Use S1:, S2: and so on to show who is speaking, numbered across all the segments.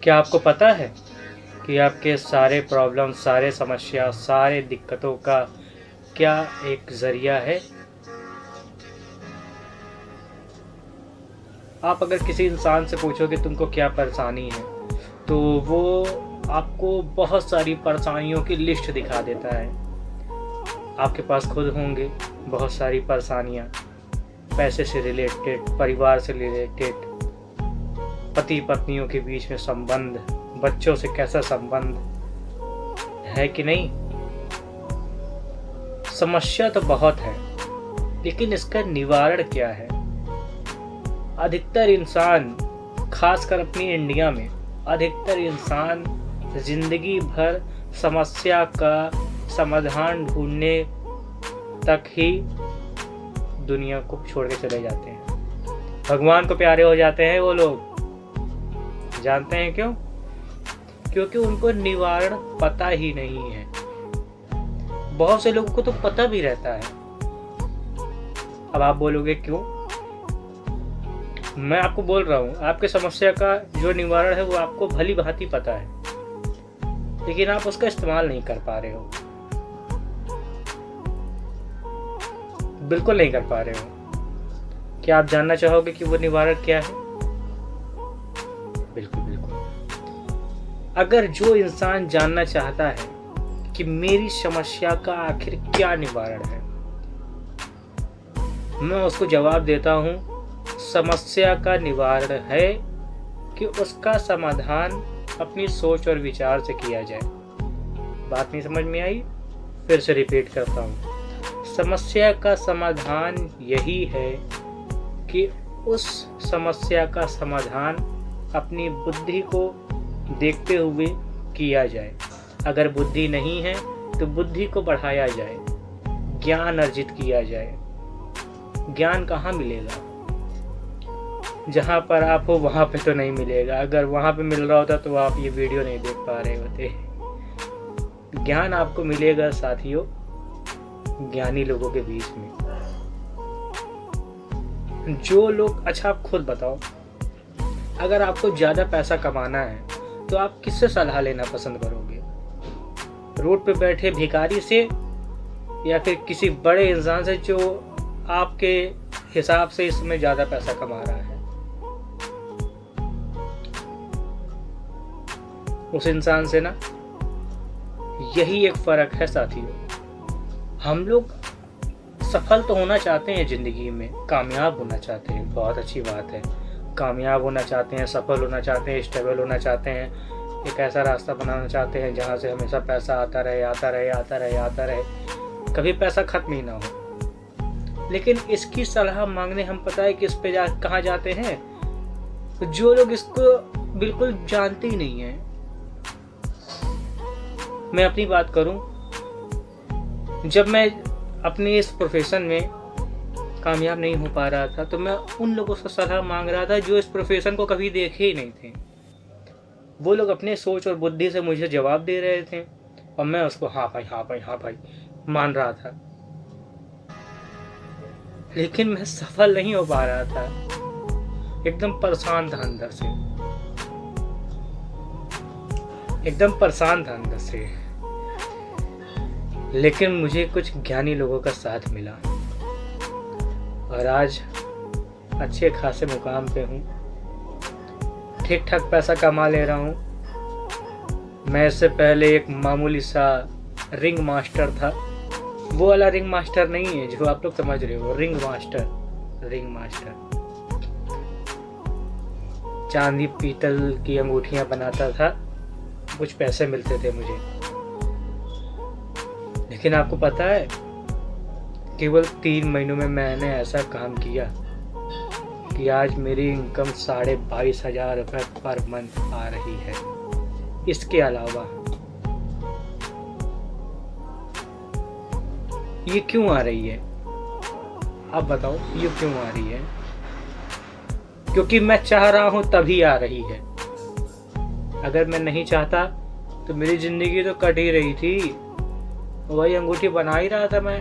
S1: क्या आपको पता है कि आपके सारे प्रॉब्लम, सारे समस्या, सारे दिक्कतों का क्या एक ज़रिया है? आप अगर किसी इंसान से पूछो कि तुमको क्या परेशानी है, तो वो आपको बहुत सारी परेशानियों की लिस्ट दिखा देता है। आपके पास खुद होंगे बहुत सारी परेशानियाँ, पैसे से रिलेटेड, परिवार से रिलेटेड, पति पत्नियों के बीच में संबंध, बच्चों से कैसा संबंध है कि नहीं। समस्या तो बहुत है, लेकिन इसका निवारण क्या है? अधिकतर इंसान, खासकर अपनी इंडिया में, अधिकतर इंसान जिंदगी भर समस्या का समाधान ढूंढने तक ही दुनिया को छोड़ के चले जाते हैं। भगवान को प्यारे हो जाते हैं वो लोग। जानते हैं क्यों? क्योंकि उनको निवारण पता ही नहीं है। बहुत से लोगों को तो पता भी रहता है। अब आप बोलोगे क्यों? मैं आपको बोल रहा हूं, आपके समस्या का जो निवारण है वो आपको भली भांति पता है, लेकिन आप उसका इस्तेमाल नहीं कर पा रहे हो। बिल्कुल नहीं कर पा रहे हो। क्या आप जानना चाहोगे कि वो निवारण क्या है? बिल्कुल बिल्कुल। अगर जो इंसान जानना चाहता है कि मेरी समस्या का आखिर क्या निवारण है, मैं उसको जवाब देता हूं, समस्या का निवारण है कि उसका समाधान अपनी सोच और विचार से किया जाए। बात नहीं समझ में आई? फिर से रिपीट करता हूं, समस्या का समाधान यही है कि उस समस्या का समाधान अपनी बुद्धि को देखते हुए किया जाए। अगर बुद्धि नहीं है तो बुद्धि को बढ़ाया जाए, ज्ञान अर्जित किया जाए। ज्ञान कहाँ मिलेगा? जहाँ पर आप हो वहाँ पे तो नहीं मिलेगा। अगर वहाँ पे मिल रहा होता तो आप ये वीडियो नहीं देख पा रहे होते। ज्ञान आपको मिलेगा साथियों, ज्ञानी लोगों के बीच में। जो लोग, अच्छा आप खुद बताओ, अगर आपको ज़्यादा पैसा कमाना है तो आप किससे सलाह लेना पसंद करोगे? रोड पे बैठे भिखारी से, या फिर किसी बड़े इंसान से जो आपके हिसाब से इसमें ज़्यादा पैसा कमा रहा है? उस इंसान से ना। यही एक फ़र्क है साथियों। हम लोग सफल तो होना चाहते हैं ज़िंदगी में, कामयाब होना चाहते हैं, बहुत अच्छी बात है। कामयाब होना चाहते हैं, सफल होना चाहते हैं, स्टेबल होना चाहते हैं, एक ऐसा रास्ता बनाना चाहते हैं जहाँ से हमेशा पैसा आता रहे, आता रहे, आता रहे, आता रहे, कभी पैसा खत्म ही ना हो। लेकिन इसकी सलाह मांगने हम पता है कि इस पे कहाँ जाते हैं? तो जो लोग इसको बिल्कुल जानते ही नहीं हैं। मैं अपनी बात करूं, जब मैं अपने इस प्रोफेशन में कामयाब नहीं हो पा रहा था तो मैं उन लोगों से सलाह मांग रहा था जो इस प्रोफेशन को कभी देखे ही नहीं थे। वो लोग अपने सोच और बुद्धि से मुझे जवाब दे रहे थे और मैं उसको हाँ भाई, हाँ भाई, हाँ भाई मान रहा था, लेकिन मैं सफल नहीं हो पा रहा था। एकदम परेशान था अंदर से, एकदम परेशान था अंदर से। लेकिन मुझे कुछ ज्ञानी लोगों का साथ मिला और आज अच्छे खासे मुकाम पे हूँ, ठीक ठाक पैसा कमा ले रहा हूँ। मैं इससे पहले एक मामूली सा रिंग मास्टर था। वो वाला रिंग मास्टर नहीं है जो आप लोग समझ रहे हो, रिंग मास्टर, रिंग मास्टर। चांदी पीतल की अंगूठियां बनाता था, कुछ पैसे मिलते थे मुझे। लेकिन आपको पता है, केवल 3 महीनों में मैंने ऐसा काम किया कि आज मेरी इनकम 22,500 रुपये पर मंथ आ रही है। इसके अलावा ये क्यों आ रही है? आप बताओ, ये क्यों आ रही है? क्योंकि मैं चाह रहा हूं तभी आ रही है। अगर मैं नहीं चाहता तो मेरी जिंदगी तो कट ही रही थी। वही अंगूठी बना ही रहा था मैं,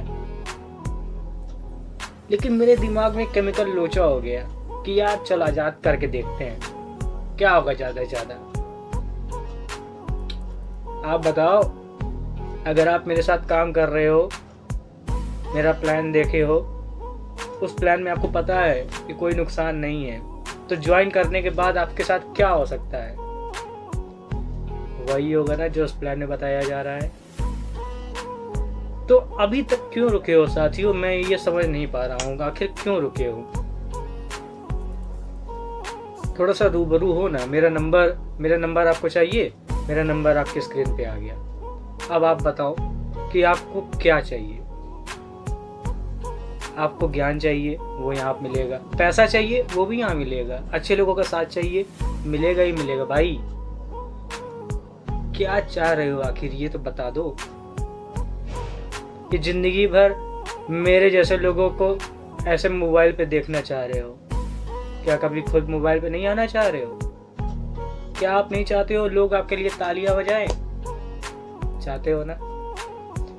S1: लेकिन मेरे दिमाग में केमिकल लोचा हो गया कि यार चल आजाद करके देखते हैं क्या होगा, ज्यादा से ज्यादा आप बताओ, अगर आप मेरे साथ काम कर रहे हो, मेरा प्लान देखे हो, उस प्लान में आपको पता है कि कोई नुकसान नहीं है, तो ज्वाइन करने के बाद आपके साथ क्या हो सकता है? वही होगा ना जो उस प्लान में बताया जा रहा है। तो अभी तक क्यों रुके हो साथियों? मैं ये समझ नहीं पा रहा हूँ, आखिर क्यों रुके हो? थोड़ा सा रूबरू हो ना। मेरा नंबर आपको चाहिए? मेरा नंबर आपकी स्क्रीन पे आ गया। अब आप बताओ कि आपको क्या चाहिए? आपको ज्ञान चाहिए, वो यहाँ मिलेगा। पैसा चाहिए, वो भी यहाँ मिलेगा। अच्छे लोगों का साथ चाहिए, मिलेगा ही मिलेगा। भाई क्या चाह रहे हो आखिर, ये तो बता दो। कि जिंदगी भर मेरे जैसे लोगों को ऐसे मोबाइल पे देखना चाह रहे हो? क्या कभी खुद मोबाइल पे नहीं आना चाह रहे हो? क्या आप नहीं चाहते हो लोग आपके लिए तालियां बजाएं? चाहते हो ना?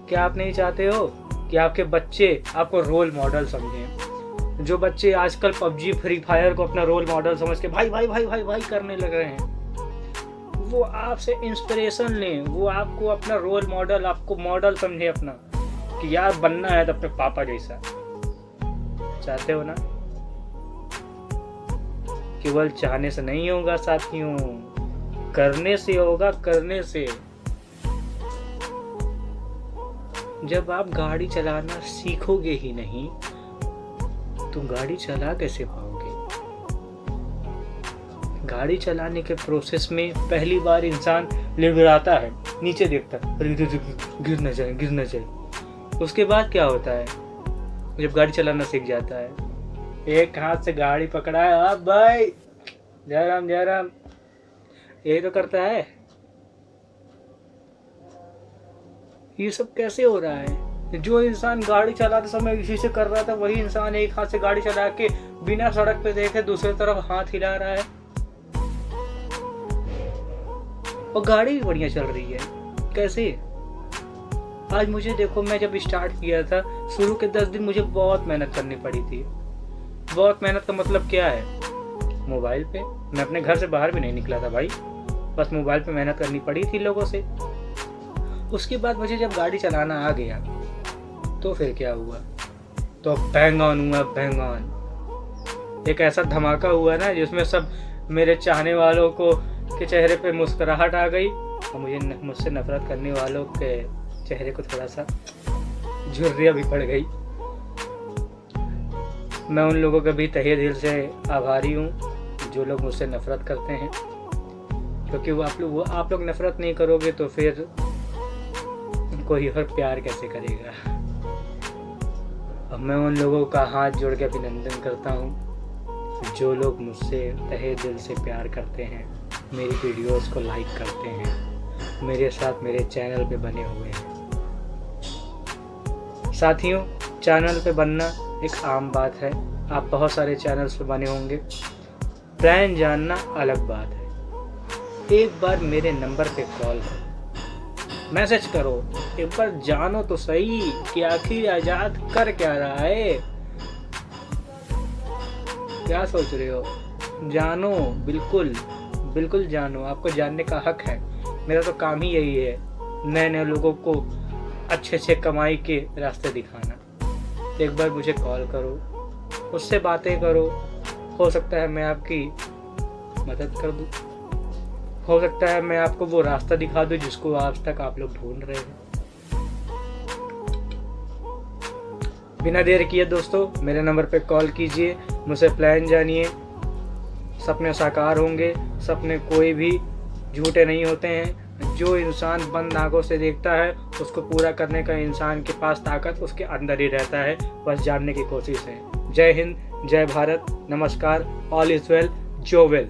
S1: क्या आप नहीं चाहते हो कि आपके बच्चे आपको रोल मॉडल समझें? जो बच्चे आजकल पबजी फ्री फायर को अपना रोल मॉडल समझ के भाई भाई भाई भाई भाई करने लग रहे हैं, वो आपसे इंस्पिरेशन लें, वो आपको अपना रोल मॉडल, आपको मॉडल समझे अपना, कि यार बनना है तो अपने पापा जैसा। चाहते हो ना? केवल चाहने से नहीं होगा साथियों, करने से होगा, करने से। जब आप गाड़ी चलाना सीखोगे ही नहीं तो गाड़ी चला कैसे पाओगे? गाड़ी चलाने के प्रोसेस में पहली बार इंसान लिड़खड़ाता है, नीचे देखता है, अरे गिर न जाए, गिर न जाए। उसके बाद क्या होता है? जब गाड़ी चलाना सीख जाता है, एक हाथ से गाड़ी पकड़ा है, अब भाई जय राम जय राम, यही तो करता है। ये सब कैसे हो रहा है? जो इंसान गाड़ी चलाते समय इसी से कर रहा था, वही इंसान एक हाथ से गाड़ी चला के बिना सड़क पे देखे दूसरी तरफ हाथ हिला रहा है, और गाड़ी भी बढ़िया चल रही है। कैसे? आज मुझे देखो, मैं जब स्टार्ट किया था, शुरू के 10 दिन मुझे बहुत मेहनत करनी पड़ी थी। बहुत मेहनत का मतलब क्या है? मोबाइल पे मैं अपने घर से बाहर भी नहीं निकला था भाई, बस मोबाइल पे मेहनत करनी पड़ी थी लोगों से। उसके बाद मुझे जब गाड़ी चलाना आ गया तो फिर क्या हुआ? तो बैंग ऑन हुआ, बैंग ऑन। एक ऐसा धमाका हुआ ना जिसमें सब मेरे चाहने वालों को के चेहरे पे मुस्कुराहट आ गई, और मुझसे नफरत करने वालों के चेहरे को थोड़ा सा झुर्रियाँ भी पड़ गई। मैं उन लोगों का भी तहे दिल से आभारी हूँ जो लोग मुझसे नफरत करते हैं, क्योंकि वो आप लोग नफरत नहीं करोगे तो फिर कोई और प्यार कैसे करेगा। अब मैं उन लोगों का हाथ जोड़ के अभिनंदन करता हूँ जो लोग मुझसे तहे दिल से प्यार करते हैं, मेरी वीडियोस को लाइक करते हैं, मेरे साथ मेरे चैनल पे बने हुए हैं। साथियों, चैनल पे बनना एक आम बात है, आप बहुत सारे चैनल्स पे बने होंगे, प्लान जानना अलग बात है। एक बार मेरे नंबर पे कॉल करो, मैसेज करो, एक बार जानो तो सही कि आखिर आजाद कर क्या रहा है। क्या सोच रहे हो? जानो, बिल्कुल बिल्कुल जानो, आपको जानने का हक है। मेरा तो काम ही यही है, नए नए लोगों को अच्छे अच्छे कमाई के रास्ते दिखाना। एक बार मुझे कॉल करो, उससे बातें करो, हो सकता है मैं आपकी मदद कर दूं, हो सकता है मैं आपको वो रास्ता दिखा दूं जिसको आज तक आप लोग ढूंढ रहे हैं। बिना देर किए दोस्तों, मेरे नंबर पे कॉल कीजिए, मुझसे प्लान जानिए। सपने साकार होंगे, सपने कोई भी झूठे नहीं होते हैं। जो इंसान बंद आंखों से देखता है उसको पूरा करने का इंसान के पास ताकत उसके अंदर ही रहता है, बस जानने की कोशिश है। जय हिंद, जय भारत, नमस्कार, ऑल इज वेल, जो वेल।